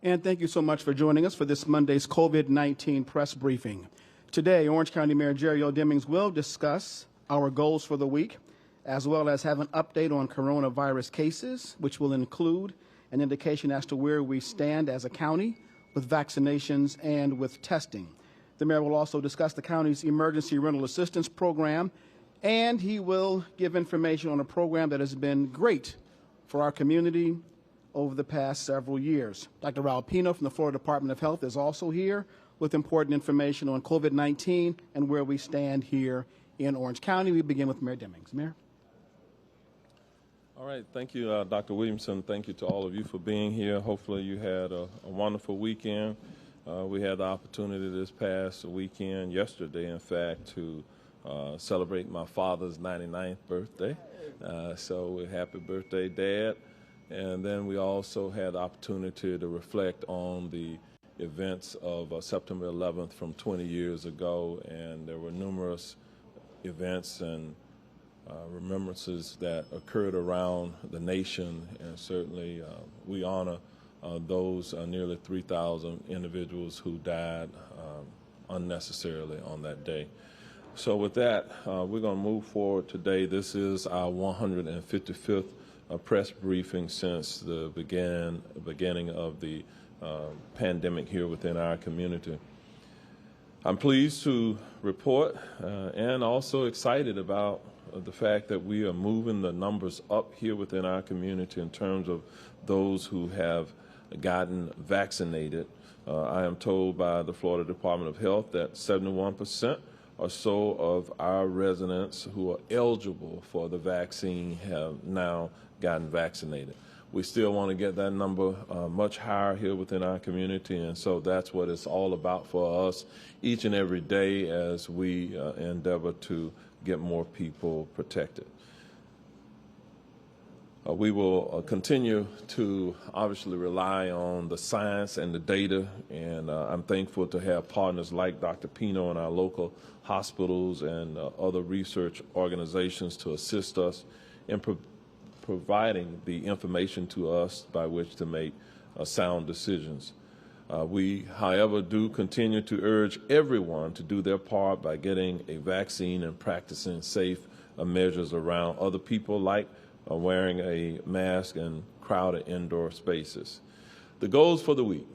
And thank you so much for joining us for this Monday's COVID-19 press briefing. Today, Orange County Mayor Jerry Demings will discuss our goals for the week, as well as have an update on coronavirus cases, which will include an indication as to where we stand as a county with vaccinations and with testing. The mayor will also discuss the county's emergency rental assistance program, and he will give information on a program that has been great for our community over the past several years. Dr. Raul Pino from the Florida Department of Health is also here with important information on COVID-19 and where we stand here in Orange County. We begin with Mayor Demings. Mayor. All right, thank you, Dr. Williamson. Thank you to all of you for being here. Hopefully you had a wonderful weekend. We had the opportunity this past weekend, yesterday in fact, to celebrate my father's 99th birthday. So happy birthday, Dad. And then we also had the opportunity to reflect on the events of September 11th from 20 years ago, and there were numerous events and remembrances that occurred around the nation, and certainly we honor those nearly 3,000 individuals who died unnecessarily on that day. So with that, we're going to move forward today. This is our 155th press briefing since the beginning of the pandemic here within our community. I'm pleased to report and also excited about the fact that we are moving the numbers up here within our community in terms of those who have gotten vaccinated. I am told by the Florida Department of Health that 71% or so of our residents who are eligible for the vaccine have now gotten vaccinated. We still want to get that number much higher here within our community, and so that's what it's all about for us each and every day as we endeavor to get more people protected. We will continue to obviously rely on the science and the data, and I'm thankful to have partners like Dr. Pino in our local hospitals and other research organizations to assist us in providing the information to us by which to make sound decisions. We, however, do continue to urge everyone to do their part by getting a vaccine and practicing safe measures around other people, like wearing a mask in crowded indoor spaces. The goals for the week.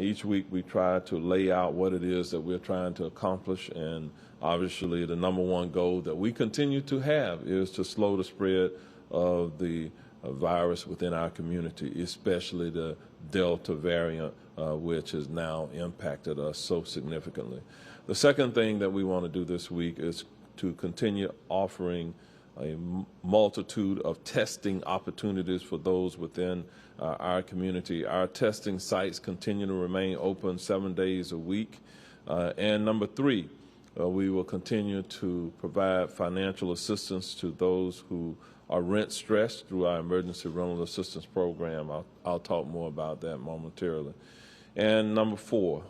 Each week we try to lay out what it is that we're trying to accomplish, and obviously the number one goal that we continue to have is to slow the spread of the virus within our community, especially the Delta variant, which has now impacted us so significantly. The second thing that we want to do this week is to continue offering a multitude of testing opportunities for those within our community. Our testing sites continue to remain open 7 days a week. And number three, we will continue to provide financial assistance to those who are rent stressed through our emergency rental assistance program. I'll talk more about that momentarily. And number four,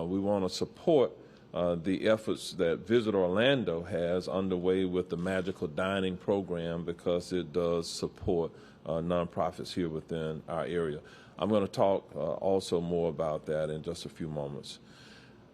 we want to support the efforts that Visit Orlando has underway with the Magical Dining program, because it does support nonprofits here within our area. I'm going to talk also more about that in just a few moments.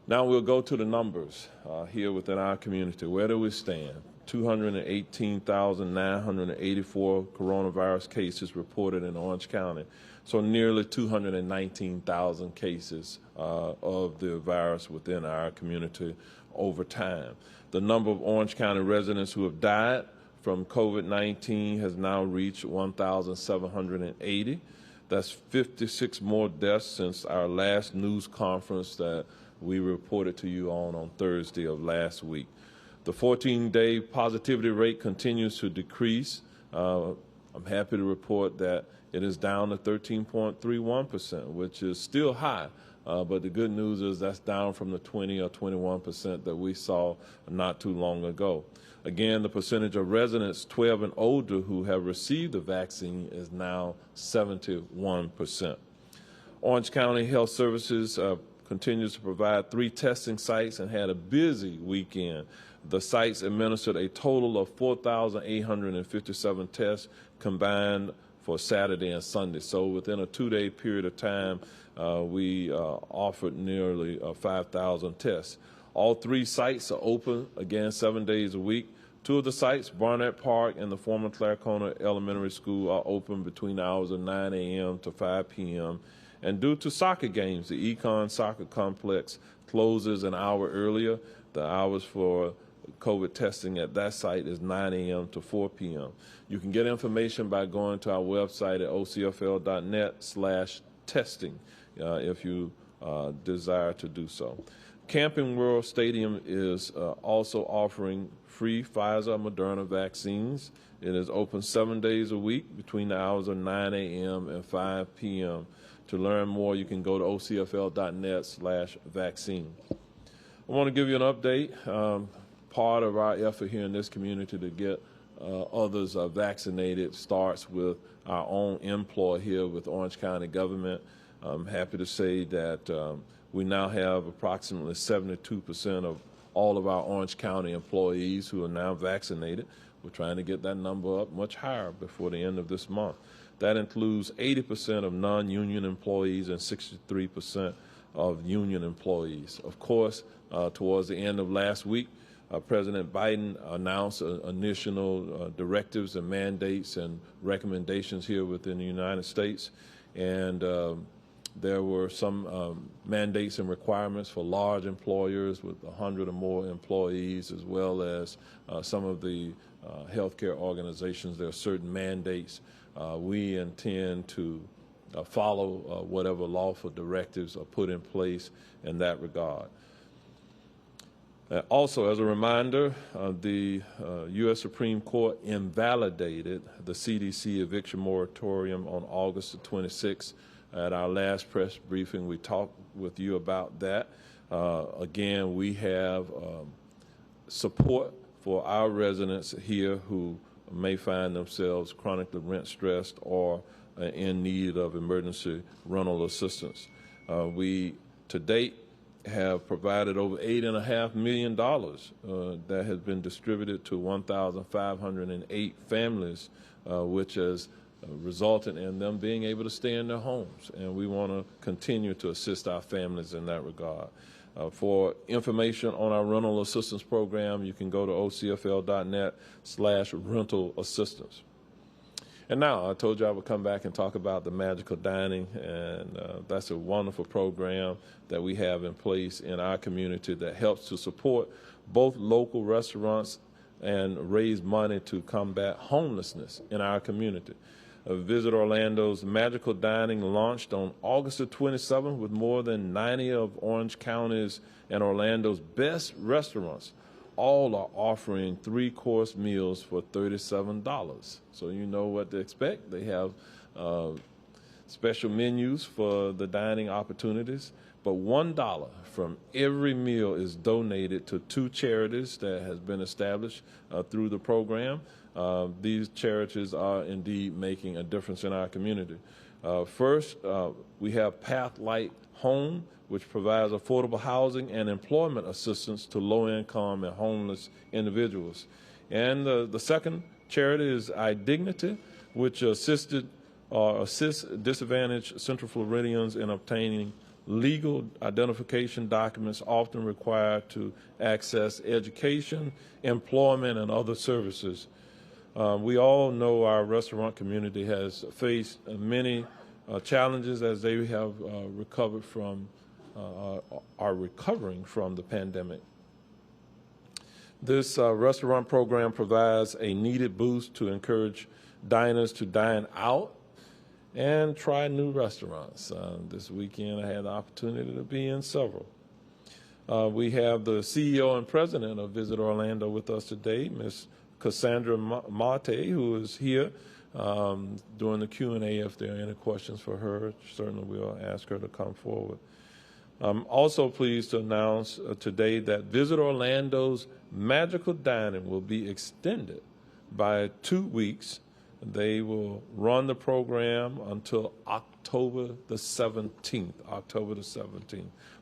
Now we'll go to the numbers here within our community. Where do we stand? 218,984 coronavirus cases reported in Orange County, so nearly 219,000 cases of the virus within our community over time. The number of Orange County residents who have died from COVID-19 has now reached 1,780. That's 56 more deaths since our last news conference that we reported to you on Thursday of last week. The 14-day positivity rate continues to decrease. I'm happy to report that it is down to 13.31%, which is still high. But the good news is that's down from the 20 or 21% that we saw not too long ago. Again, the percentage of residents 12 and older who have received the vaccine is now 71%. Orange County Health Services continues to provide 3 testing sites and had a busy weekend. The sites administered a total of 4,857 tests combined for Saturday and Sunday. So within a 2-day period of time, we offered nearly 5,000 tests. All 3 sites are open, again, 7 days a week. 2 of the sites, Barnett Park and the former Claricona Elementary School, are open between the hours of 9 a.m. to 5 p.m. And due to soccer games, the Econ Soccer Complex closes an hour earlier. The hours for COVID testing at that site is 9 a.m. to 4 p.m. You can get information by going to our website at ocfl.net/testing if you desire to do so. Camping World Stadium is also offering free Pfizer Moderna vaccines. It is open 7 days a week between the hours of 9 a.m. and 5 p.m. To learn more, you can go to ocfl.net/vaccine. I want to give you an update. Part of our effort here in this community to get others vaccinated starts with our own employee here with Orange County government. I'm happy to say that we now have approximately 72% of all of our Orange County employees who are now vaccinated. We're trying to get that number up much higher before the end of this month. That includes 80% of non-union employees and 63% of union employees. Of course, towards the end of last week, President Biden announced initial directives and mandates and recommendations here within the United States. And there were some mandates and requirements for large employers with 100 or more employees, as well as some of the healthcare organizations. There are certain mandates. We intend to follow whatever lawful directives are put in place in that regard. Also, as a reminder, the U.S. Supreme Court invalidated the CDC eviction moratorium on August the 26th. At our last press briefing, we talked with you about that. Again, we have support for our residents here who may find themselves chronically rent stressed or in need of emergency rental assistance. We, to date, have provided over $8.5 million that has been distributed to 1,508 families, which has resulted in them being able to stay in their homes. And we want to continue to assist our families in that regard. For information on our rental assistance program, you can go to ocfl.net/rental assistance. And now, I told you I would come back and talk about the Magical Dining, and that's a wonderful program that we have in place in our community that helps to support both local restaurants and raise money to combat homelessness in our community. Visit Orlando's Magical Dining launched on August the 27th with more than 90 of Orange County's and Orlando's best restaurants. All are offering 3-course meals for $37. So you know what to expect. They have special menus for the dining opportunities. But $1 from every meal is donated to 2 charities that has been established through the program. These charities are indeed making a difference in our community. First, we have Pathlight Home, which provides affordable housing and employment assistance to low-income and homeless individuals. And the second charity is iDignity, which assists disadvantaged Central Floridians in obtaining legal identification documents often required to access education, employment, and other services. We all know our restaurant community has faced many challenges as they have are recovering from the pandemic. This restaurant program provides a needed boost to encourage diners to dine out and try new restaurants. This weekend I had the opportunity to be in several. We have the CEO and president of Visit Orlando with us today, Ms. Cassandra Mate, who is here during the Q&A. If there are any questions for her, certainly we'll ask her to come forward. I'm also pleased to announce today that Visit Orlando's Magical Dining will be extended by 2 weeks. They will run the program until October the 17th.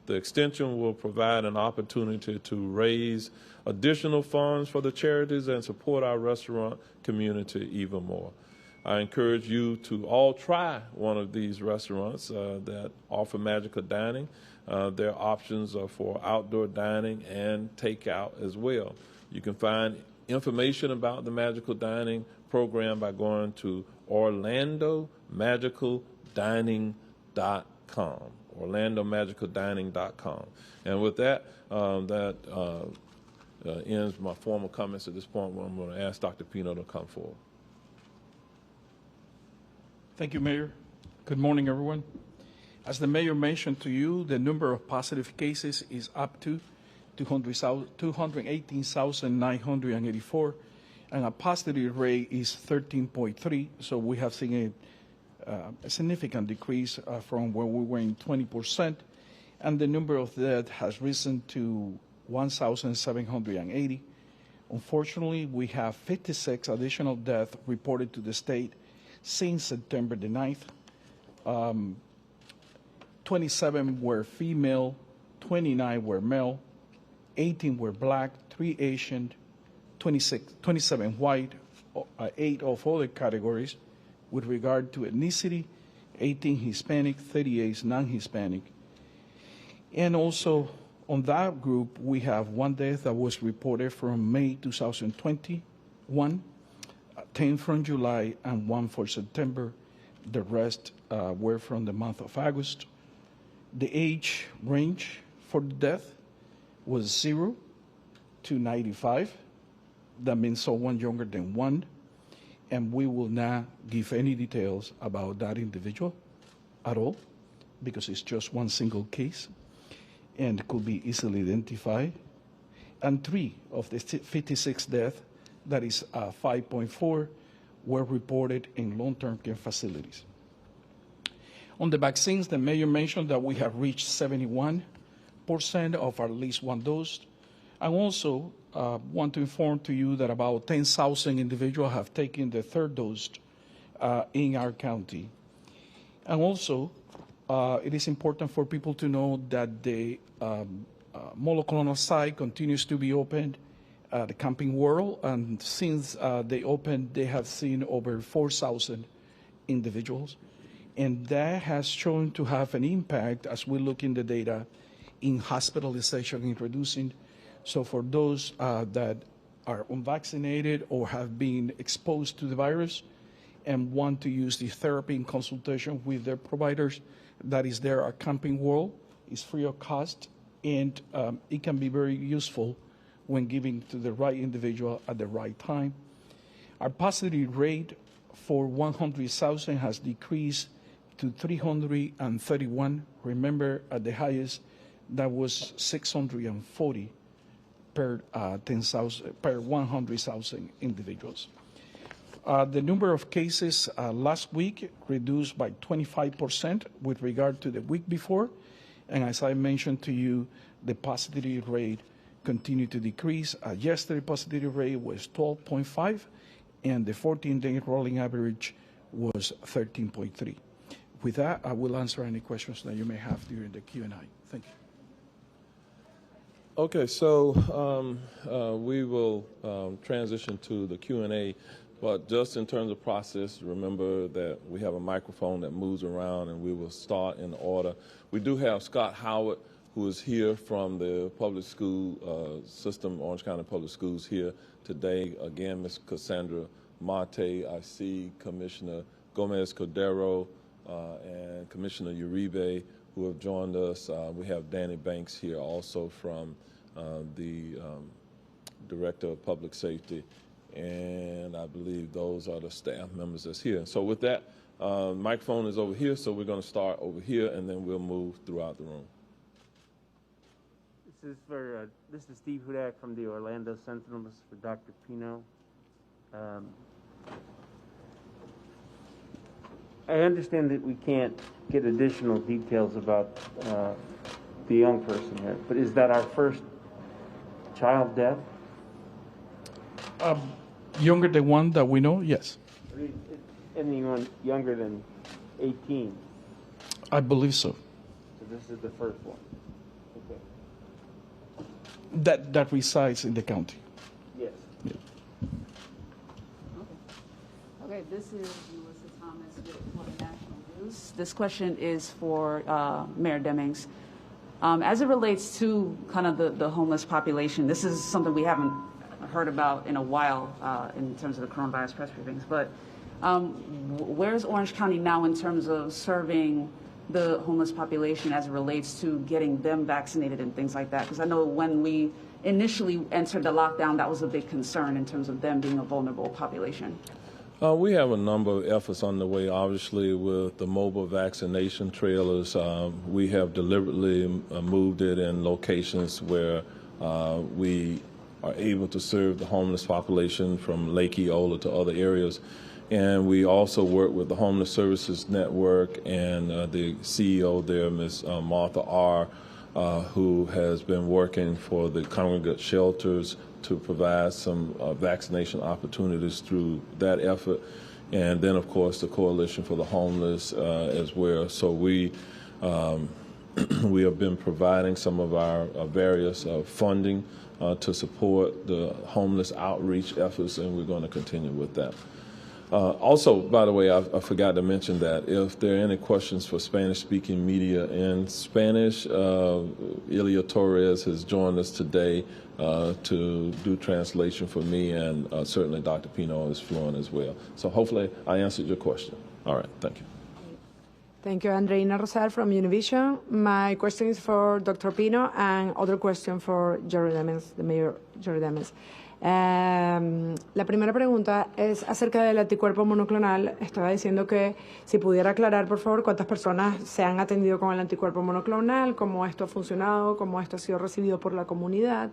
The extension will provide an opportunity to raise additional funds for the charities and support our restaurant community even more. I encourage you to all try one of these restaurants that offer magical dining. Their options are for outdoor dining and takeout as well. You can find information about the magical dining program by going to orlandomagicaldining.com. orlandomagicaldining.com. And with that, ends my formal comments at this point, where I'm going to ask Dr. Pino to come forward. Thank you, Mayor. Good morning, everyone. As the Mayor mentioned to you, the number of positive cases is up to 218,984, and a positive rate is 13.3. So we have seen a significant decrease from where we were in 20%, and the number of deaths has risen to 1,780. Unfortunately, we have 56 additional deaths reported to the state since September the 9th. 27 were female, 29 were male, 18 were black, 3 Asian, 27 white, 8 of other categories. With regard to ethnicity, 18 Hispanic, 38 non-Hispanic. And also on that group, we have 1 death that was reported from May 2021, 10 from July, and 1 for September. The rest were from the month of August. The age range for the death was 0 to 95. That means someone younger than 1. And we will not give any details about that individual at all, because it's just one single case and could be easily identified. And 3 of the 56 deaths, that is 5.4, were reported in long-term care facilities. On the vaccines, the Mayor mentioned that we have reached 71% of at least 1 dose. I also want to inform to you that about 10,000 individuals have taken the 3rd dose in our county. And also, it is important for people to know that the monoclonal site continues to be opened at the Camping World, and since they opened, they have seen over 4,000 individuals. And that has shown to have an impact, as we look in the data, in hospitalization, in reducing. So for those that are unvaccinated or have been exposed to the virus and want to use the therapy in consultation with their providers, that is there at Camping World. It's free of cost, and it can be very useful when giving to the right individual at the right time. Our positivity rate for 100,000 has decreased to 331. Remember, at the highest, that was 640 per 100,000 individuals. The number of cases last week reduced by 25% with regard to the week before, and as I mentioned to you, the positivity rate continued to decrease. Yesterday, positivity rate was 12.5, and the 14-day rolling average was 13.3. With that, I will answer any questions that you may have during the Q&A. Thank you. Okay, so we will transition to the Q&A, but just in terms of process, remember that we have a microphone that moves around, and we will start in order. We do have Scott Howard, who is here from the public school system, Orange County Public Schools, here today. Again, Ms. Cassandra Mate, I see Commissioner Gomez-Cordero and Commissioner Uribe, who have joined us. We have Danny Banks here also from the Director of Public Safety, and I believe those are the staff members that's here. So with that, microphone is over here, so we're going to start over here, and then we'll move throughout the room. This is Steve Hudak from the Orlando Sentinel. This is for Dr. Pino. I understand that we can't get additional details about the young person here, but is that our first child death? Younger than 1 that we know, yes. Anyone younger than 18? I believe so. So this is the first one. Okay. That resides in the county. Yes. Yeah. Okay. Okay, this is Melissa Thomas with Florida National News. This question is for Mayor Demings. As it relates to kind of the homeless population, this is something we haven't heard about in a while in terms of the coronavirus press briefings, but where's Orange County now in terms of serving the homeless population as it relates to getting them vaccinated and things like that? Because I know when we initially entered the lockdown, that was a big concern in terms of them being a vulnerable population. We have a number of efforts underway, obviously, with the mobile vaccination trailers. We have deliberately moved it in locations where we are able to serve the homeless population from Lake Eola to other areas. And we also work with the Homeless Services Network and the CEO there, Ms. Martha R., who has been working for the congregate shelters to provide some vaccination opportunities through that effort. And then, of course, the Coalition for the Homeless as well. So we have been providing some of our various funding to support the homeless outreach efforts, and we're going to continue with that. Also, by the way, I forgot to mention that if there are any questions for Spanish-speaking media in Spanish, Ilia Torres has joined us today to do translation for me, and certainly Dr. Pino is fluent as well. So hopefully I answered your question. All right, thank you. Thank you, Andreina Rosal from Univision. My question is for Dr. Pino and other question for Jerry Demings, the Mayor Jerry Demings. La primera pregunta es acerca del anticuerpo monoclonal. Estaba diciendo que si pudiera aclarar, por favor, cuántas personas se han atendido con el anticuerpo monoclonal, cómo esto ha funcionado, cómo esto ha sido recibido por la comunidad.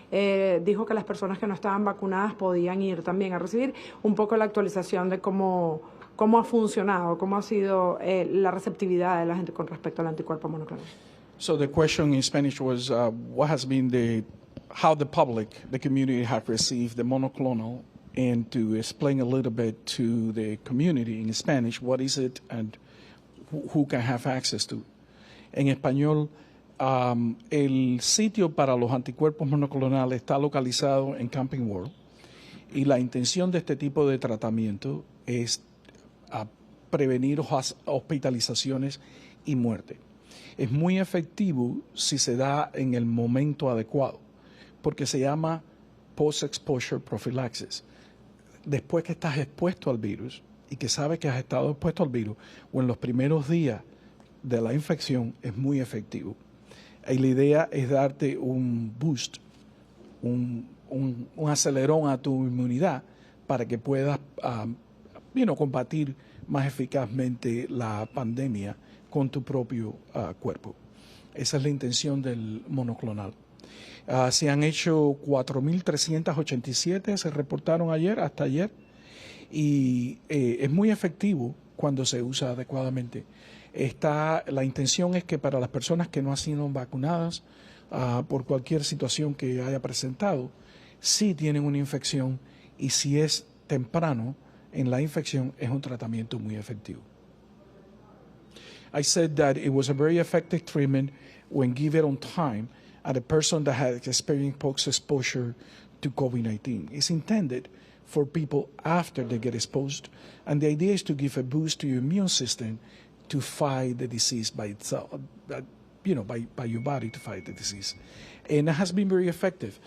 Dijo que las personas que no estaban vacunadas podían ir también a recibir un poco la actualización de cómo ha funcionado, cómo ha sido la receptividad de la gente con respecto al anticuerpo monoclonal. So the question in Spanish was what has been how the public, the community have received the monoclonal, and to explain a little bit to the community in Spanish what is it and who can have access to. En español, el sitio para los anticuerpos monoclonales está localizado en Camping World y la intención de este tipo de tratamiento es prevenir hospitalizaciones y muerte. Es muy efectivo si se da en el momento adecuado, porque se llama post-exposure prophylaxis. Después que estás expuesto al virus y que sabes que has estado expuesto al virus o en los primeros días de la infección, es muy efectivo. Y la idea es darte un boost, un acelerón a tu inmunidad para que puedas combatir más eficazmente la pandemia con tu propio cuerpo. Esa es la intención del monoclonal. Se han hecho 4.387, se reportaron hasta ayer, y es muy efectivo cuando se usa adecuadamente. La intención es que para las personas que no han sido vacunadas por cualquier situación que haya presentado, sí tienen una infección, y si es temprano en la infección, es un tratamiento muy efectivo. I said that it was a very effective treatment when given on time at a person that has experienced post-exposure to COVID-19. It's intended for people after they get exposed, and the idea is to give a boost to your immune system to fight the disease by itself, by your body to fight the disease. And it has been very effective.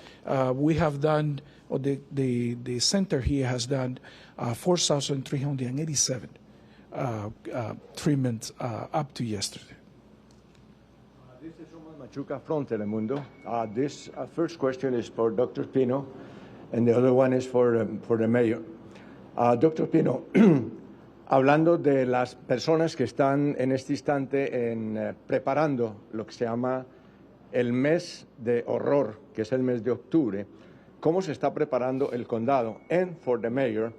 We have done, or the center here has done 4,387 treatments up to yesterday. This is Roman Machuca from Telemundo. This first question is for Dr. Pino, and the other one is for the mayor. Dr. Pino, hablando de las personas que están en este instante preparando lo que se llama el mes de horror, que es el mes de octubre, ¿cómo se está preparando el condado? And for the mayor,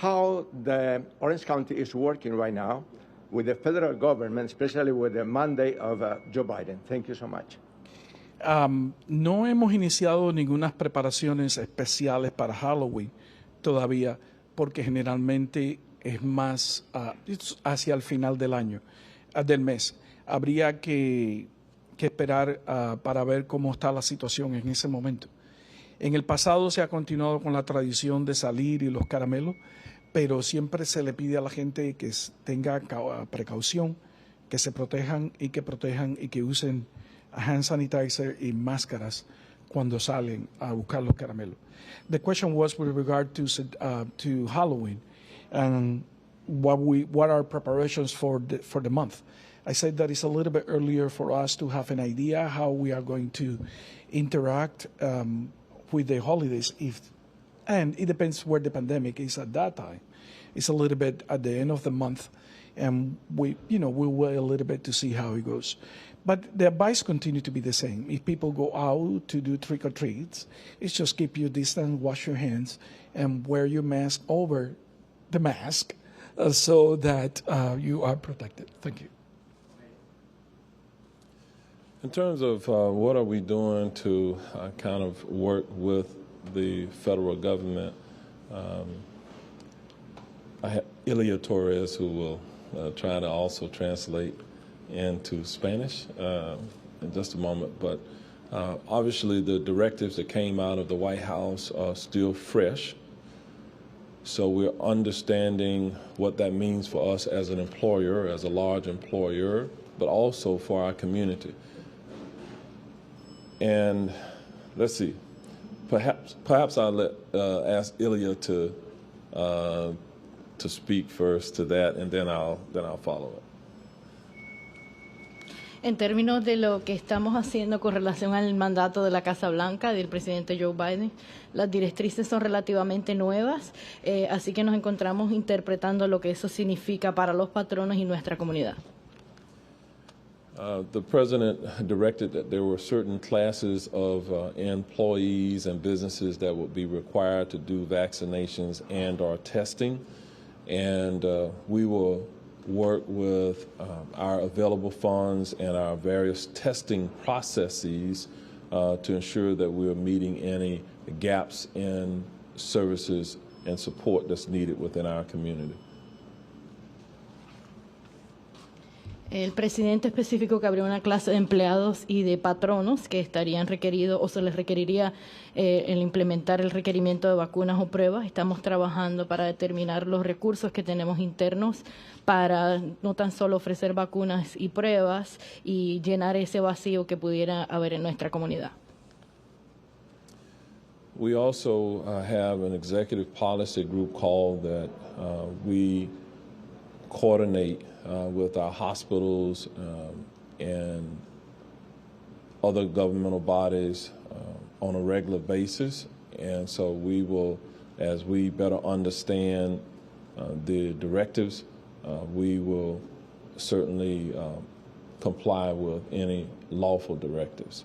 how the Orange County is working right now with the federal government, especially with the mandate of Joe Biden. Thank you so much. No hemos iniciado ninguna preparaciones especiales para Halloween todavía, porque generalmente es más hacia el final del año, del mes. Habría que esperar para ver cómo está la situación en ese momento. En el pasado se ha continuado con la tradición de salir y los caramelos, pero siempre se le pide a la gente que tenga precaución, que se protejan y que usen hand sanitizer y máscaras cuando salen a buscar los caramelos. The question was with regard to Halloween and what are preparations for the month. I said that it's a little bit earlier for us to have an idea how we are going to interact with the holidays, and it depends where the pandemic is at that time. It's a little bit at the end of the month, and we'll wait a little bit to see how it goes. But the advice continues to be the same. If people go out to do trick-or-treats, it's just keep your distance, wash your hands, and wear your mask over the mask so that you are protected. Thank you. In terms of what are we doing to kind of work with the federal government, I have Ilia Torres, who will try to also translate into Spanish in just a moment. But obviously the directives that came out of the White House are still fresh. So we're understanding what that means for us as an employer, as a large employer, but also for our community. And let's see, perhaps I'll ask Ilya to speak first to that, and then I'll follow it. En términos de lo que estamos haciendo con relación al mandato de la Casa Blanca del presidente Joe Biden, las directrices son relativamente nuevas, así que nos encontramos interpretando lo que eso significa para los patronos y nuestra comunidad. The president directed that there were certain classes of employees and businesses that would be required to do vaccinations and or testing, and we will work with our available funds and our various testing processes to ensure that we are meeting any gaps in services and support that's needed within our community. El presidente especificó que habría una clase de empleados y de patronos que estarían requeridos o se les requeriría el implementar el requerimiento de vacunas o pruebas. Estamos trabajando para determinar los recursos que tenemos internos para no tan solo ofrecer vacunas y pruebas y llenar ese vacío que pudiera haber en nuestra comunidad. We also have an executive policy group called that we coordinate with our hospitals and other governmental bodies on a regular basis. And so we will, as we better understand the directives, we will certainly comply with any lawful directives.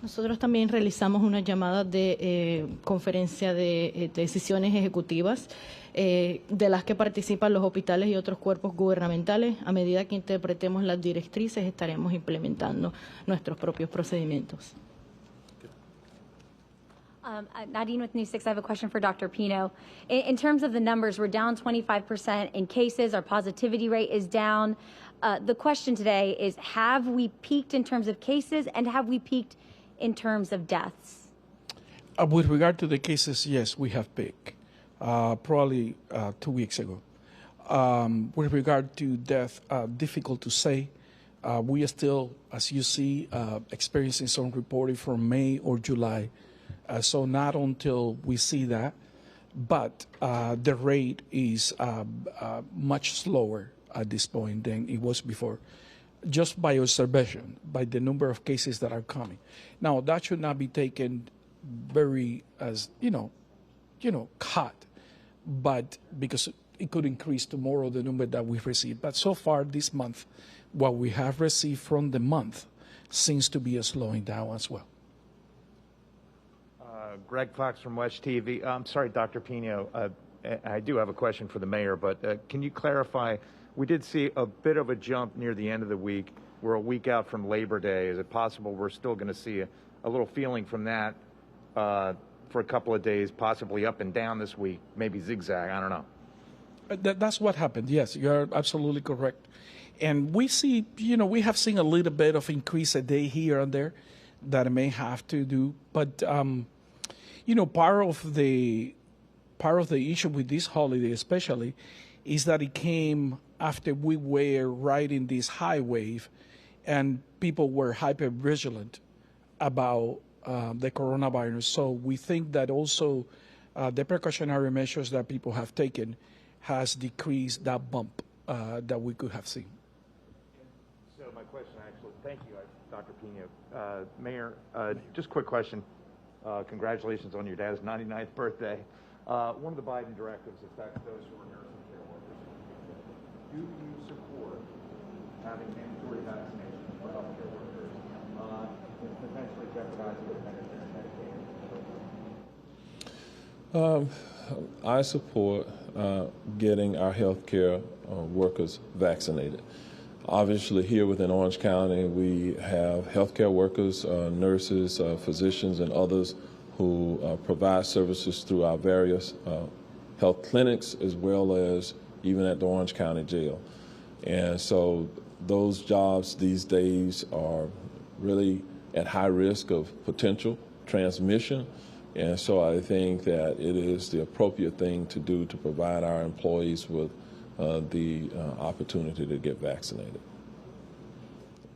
Nosotros también realizamos una llamada de conferencia de decisiones ejecutivas de las que participan los hospitales y otros cuerpos gubernamentales. A medida que interpretemos las directrices, estaremos implementando nuestros propios procedimientos. Nadine with News 6, I have a question for Dr. Pino. In terms of the numbers, we're down 25% in cases. Our positivity rate is down. The question today is, have we peaked in terms of cases, and have we peaked in terms of deaths? With regard to the cases, yes, we have peaked, probably 2 weeks ago. With regard to death, difficult to say. We are still, as you see, experiencing some reporting from May or July. So not until we see that, but the rate is much slower at this point than it was before, just by observation, by the number of cases that are coming. Now, that should not be taken very as, hot, but because it could increase tomorrow the number that we've received. But so far this month, what we have received from the month seems to be slowing down as well. Greg Fox from West TV. I'm sorry, Dr. Pino, I do have a question for the mayor, but can you clarify, we did see a bit of a jump near the end of the week. We're a week out from Labor Day. Is it possible we're still going to see a little feeling from that for a couple of days, possibly up and down this week, maybe zigzag, I don't know. That's what happened, yes, you're absolutely correct. And we see, we have seen a little bit of increase a day here and there that may have to do, but You know, part of the issue with this holiday especially is that it came after we were riding this high wave and people were hyper vigilant about the coronavirus. So we think that also the precautionary measures that people have taken has decreased that bump that we could have seen. So my question actually, thank you, Dr. Pino. Mayor, just a quick question. Congratulations on your dad's 99th birthday. One of the Biden directives affects those who are nursing care workers. Do you support having mandatory vaccinations for healthcare workers and potentially jeopardizing the Medicaid? I support getting our healthcare workers vaccinated. Obviously, here within Orange County, we have healthcare workers, nurses, physicians, and others who provide services through our various health clinics, as well as even at the Orange County Jail. And so those jobs these days are really at high risk of potential transmission. And so I think that it is the appropriate thing to do to provide our employees with the opportunity to get vaccinated.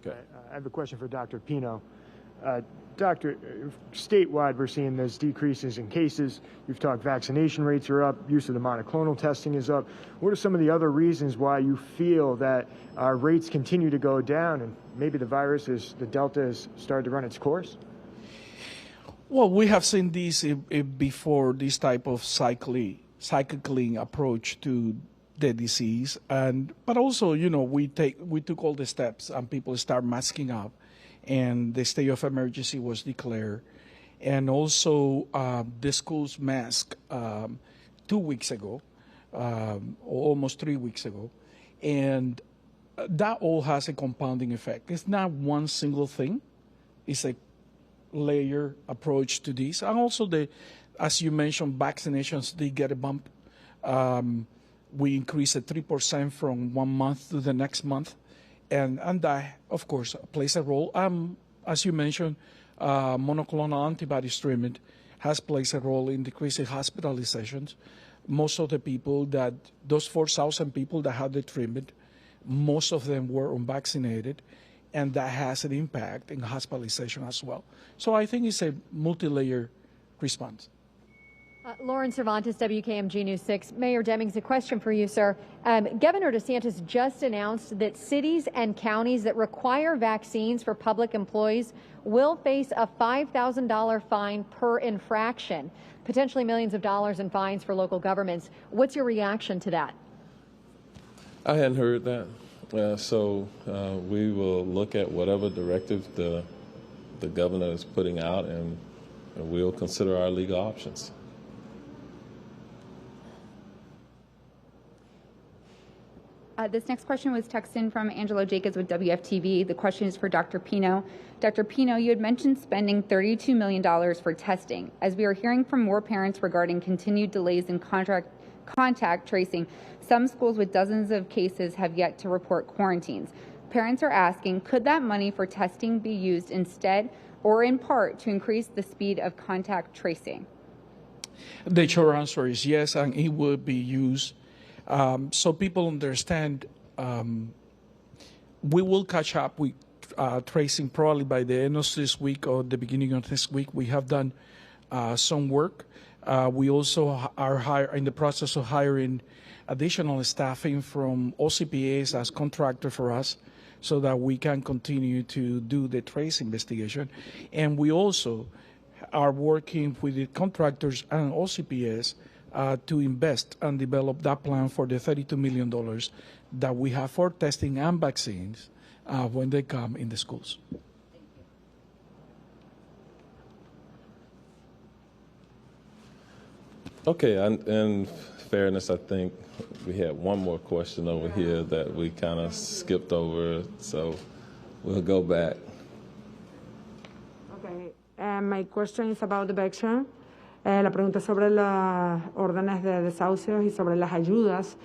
Okay. I have a question for Dr. Pino. Doctor, statewide, we're seeing those decreases in cases. You've talked vaccination rates are up, use of the monoclonal testing is up. What are some of the other reasons why you feel that our rates continue to go down and maybe the virus, the Delta, has started to run its course? Well, we have seen this before, this type of cycling approach to the disease, but also, you know, we took all the steps and people start masking up, and the state of emergency was declared, and also the schools masked 2 weeks ago, almost 3 weeks ago, and that all has a compounding effect. It's not one single thing; it's a layer approach to this, and also as you mentioned, vaccinations did get a bump. We increased at 3% from 1 month to the next month, and that of course plays a role. As you mentioned, monoclonal antibodies treatment has played a role in decreasing hospitalizations. Most of the people those 4,000 people that had the treatment, most of them were unvaccinated, and that has an impact in hospitalization as well. So I think it's a multi-layer response. Lauren Cervantes, WKMG News 6. Mayor Demings, a question for you, sir. Governor DeSantis just announced that cities and counties that require vaccines for public employees will face a $5,000 fine per infraction, potentially millions of dollars in fines for local governments. What's your reaction to that? I hadn't heard that. So we will look at whatever directive the governor is putting out, and we'll consider our legal options. This next question was texted in from Angelo Jacobs with WFTV. The question is for Dr. Pino. Dr. Pino, you had mentioned spending $32 million for testing. As we are hearing from more parents regarding continued delays in contact tracing, some schools with dozens of cases have yet to report quarantines. Parents are asking, could that money for testing be used instead or in part to increase the speed of contact tracing? The short answer is yes, and it will be used. So people understand, we will catch up with tracing probably by the end of this week or the beginning of this week. We have done some work. We also are in the process of hiring additional staffing from OCPAs as contractor for us so that we can continue to do the trace investigation. And we also are working with the contractors and OCPAs to invest and develop that plan for the $32 million that we have for testing and vaccines when they come in the schools. Okay, in fairness, I think we had one more question over here that we kind of skipped over, so we'll go back. Okay, my question is about the vaccine. La pregunta es sobre las órdenes de desahucios y sobre las ayudas.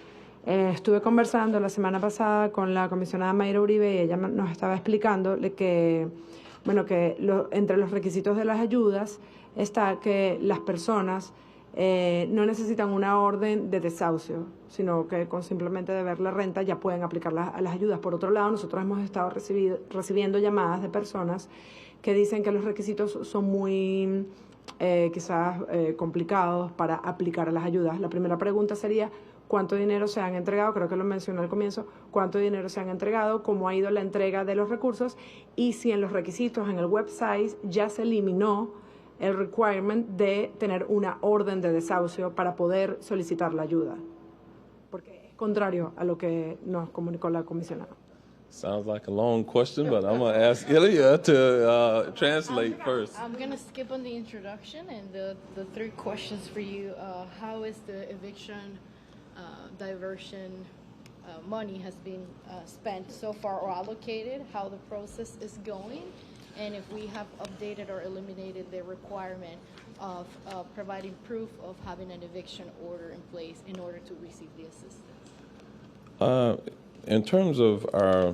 Estuve conversando la semana pasada con la comisionada Mayra Uribe y ella nos estaba explicando que Bueno, que entre los requisitos de las ayudas está que las personas no necesitan una orden de desahucio, sino que con simplemente deber la renta ya pueden aplicar a las ayudas. Por otro lado, nosotros hemos estado recibiendo llamadas de personas que dicen que los requisitos son muy quizás complicados para aplicar a las ayudas. La primera pregunta sería: ¿cuánto dinero se han entregado? Creo que lo mencioné al comienzo. ¿Cuánto dinero se han entregado? ¿Cómo ha ido la entrega de los recursos? Y si en los requisitos, en el website, ya se eliminó el requirement de tener una orden de desahucio para poder solicitar la ayuda. Porque es contrario a lo que nos comunicó la comisionada. Sounds like a long question, but I'm going to ask Ilya to translate first. I'm going to skip on the introduction and the three questions for you. How is the eviction diversion money has been spent so far or allocated, how the process is going, and if we have updated or eliminated the requirement of providing proof of having an eviction order in place in order to receive the assistance. In terms of our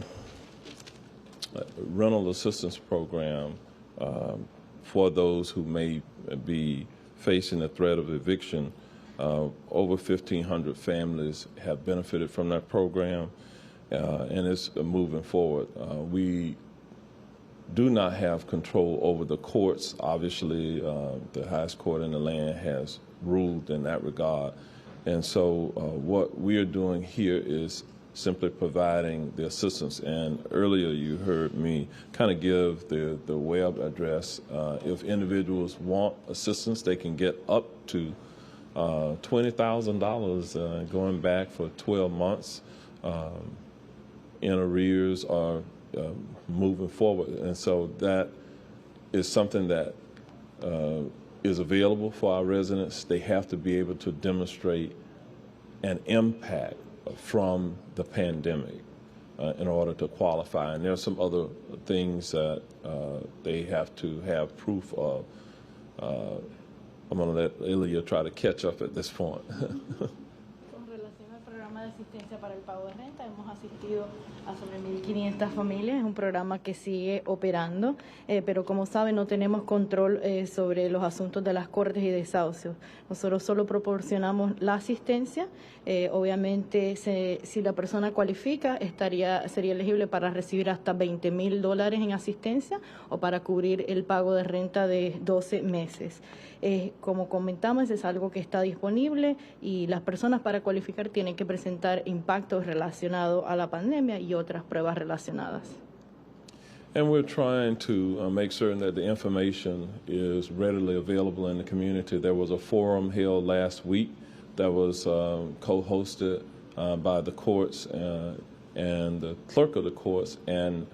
rental assistance program for those who may be facing the threat of eviction, over 1,500 families have benefited from that program, and it's moving forward. We do not have control over the courts. Obviously, the highest court in the land has ruled in that regard. And so what we are doing here is simply providing the assistance. And earlier you heard me kind of give the web address. If individuals want assistance, they can get up to $20,000 going back for 12 months in arrears or moving forward. And so that is something that is available for our residents. They have to be able to demonstrate an impact from the pandemic in order to qualify. And there are some other things that they have to have proof of. I'm going to let Ilya try to catch up at this point. Con relación al programa de asistencia para el pago de renta, hemos asistido a sobre 1.500 familias. Es un programa que sigue operando, pero como saben no tenemos control sobre los asuntos de las cortes y desahucios. Nosotros solo proporcionamos la asistencia. Obviamente, si la persona cualifica, sería elegible para recibir hasta $20,000 en asistencia o para cubrir el pago de renta de 12 meses. Como comentamos, es algo que está disponible y las personas para cualificar tienen que presentar impactos relacionados a la pandemia y otras pruebas relacionadas. And we're trying to make certain that the information is readily available in the community. There was a forum held last week that was co-hosted by the courts and the clerk of the courts, and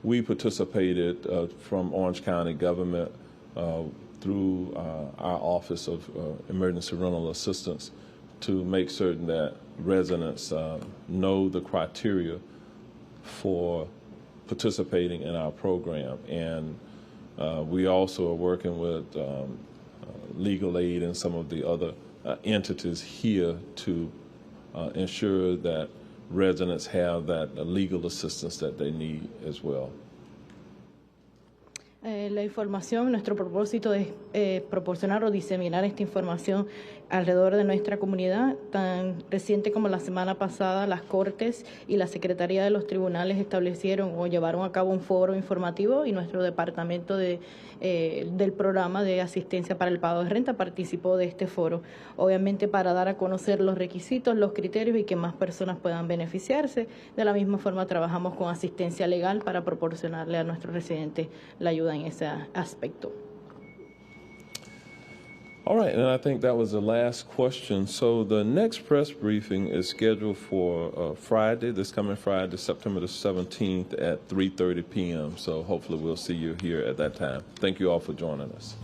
we participated from Orange County government through our Office of Emergency Rental Assistance to make certain that residents know the criteria for participating in our program. And we also are working with legal aid and some of the other entities here to ensure that residents have that legal assistance that they need as well. La información, nuestro propósito es proporcionar o diseminar esta información alrededor de nuestra comunidad. Tan reciente como la semana pasada, las Cortes y la Secretaría de los Tribunales establecieron o llevaron a cabo un foro informativo y nuestro departamento del programa de asistencia para el pago de renta participó de este foro, obviamente para dar a conocer los requisitos, los criterios y que más personas puedan beneficiarse. De la misma forma trabajamos con asistencia legal para proporcionarle a nuestros residentes la ayuda en ese aspecto. All right, and I think that was the last question. So the next press briefing is scheduled for Friday, this coming Friday, September the 17th at 3:30 p.m. So hopefully we'll see you here at that time. Thank you all for joining us.